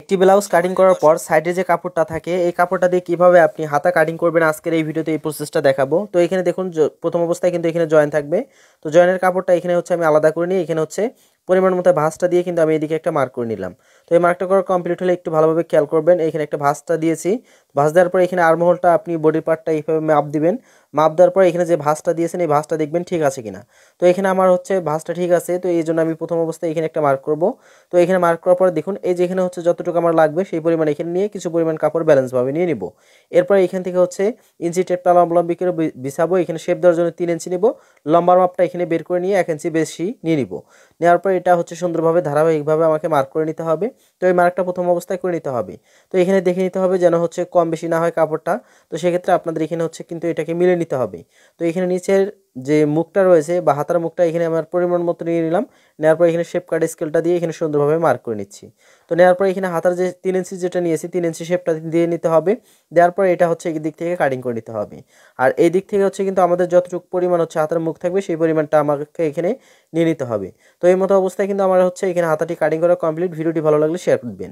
একটি blouse cutting করার পর সাইডে যে কাপড়টা থাকে এই কাপড়টা দিয়ে কিভাবে আপনি হাতা কাটিং করবেন আজকের এই ভিডিওতে এই প্রসেসটা দেখাবো। তো এখানে দেখুন প্রথম অবস্থায় কিন্তু এখানে জয়েন থাকবে। তো জয়েনের কাপড়টা এখানে হচ্ছে আমি আলাদা করে নিই। এখানে হচ্ছে পরিমাণ মতো ভাঁজটা দিয়ে কিন্তু আমি এদিকে একটা মার্ক করে নিলাম। তো এই মার্কটা করা কমপ্লিট হলে একটু ভালোভাবে খেয়াল করবেন, এখানে একটা ভাঁজটা দিয়েছি। ভাঁজ দেওয়ার পর এখানে আর্মহোলটা আপনি বডি পার্টটা এইভাবে মাপ দিবেন। মাপ দেওয়ার পর এখানে যে ভাঁজটা দিয়েছেন এই ভাঁজটা দেখবেন ঠিক আছে কিনা। তো এখানে আমার হচ্ছে ভাঁজটা ঠিক আছে, তো এই জন্য আমি প্রথম অবস্থায় এখানে একটা মার্ক করব। তো এখানে মার্ক করার পর দেখুন এই যে এখানে হচ্ছে যতটুকু আমার লাগবে সেই পরিমাণ এখানে নিয়ে কিছু পরিমাণ কাপড় ব্যালেন্সভাবে নিয়ে নিব। এরপর এখান থেকে হচ্ছে ইঞ্চি টেপটা লম্বালম্বি করে বিছাবো। এখানে শেপ দেওয়ার জন্য 3 ইঞ্চি নিব। লম্বার মাপটা এখানে বের করে নিয়ে 1 ইঞ্চি বেশি নিয়ে নিব। নেওয়ার পর এটা হচ্ছে সুন্দরভাবে ধারাবাহিকভাবে আমাকে মার্ক করে নিতে হবে। তো এই মার্কটা প্রথম অবস্থায় করে নিতে হবে। তো এখানে দেখে নিতে হবে যেন হচ্ছে কম বেশি না হয় কাপড়টা। তো সেক্ষেত্রে আপনাদের এখানে হচ্ছে কিন্তু এটাকে মিলে নিতে হবে। তো এখানে নিচের যে মুখটা রয়েছে বা হাতার মুখটা এখানে আমার পরিমাণ মতো নিয়ে নিলাম। নেওয়ার পর এখানে শেপ কাট স্কেলটা দিয়ে এখানে সুন্দরভাবে মার্ক করে নিচ্ছি। তো নেওয়ার পর এখানে হাতার যে 3 ইঞ্চি যেটা নিয়েছি 3 ইঞ্চি শেপটা দিয়ে নিতে হবে। দেওয়ার পর এটা হচ্ছে এই দিক থেকে কাটিং করে নিতে হবে। আর এই দিক থেকে হচ্ছে কিন্তু আমাদের যতটুকু পরিমাণ হচ্ছে হাতার মুখ থাকবে সেই পরিমাণটা আমাকে এখানে নিয়ে নিতে হবে। তো এই মতো অবস্থায় কিন্তু আমার হচ্ছে এখানে হাতাটি কাটিং করা কমপ্লিট। ভিডিওটি ভালো লাগলে শেয়ার করবেন।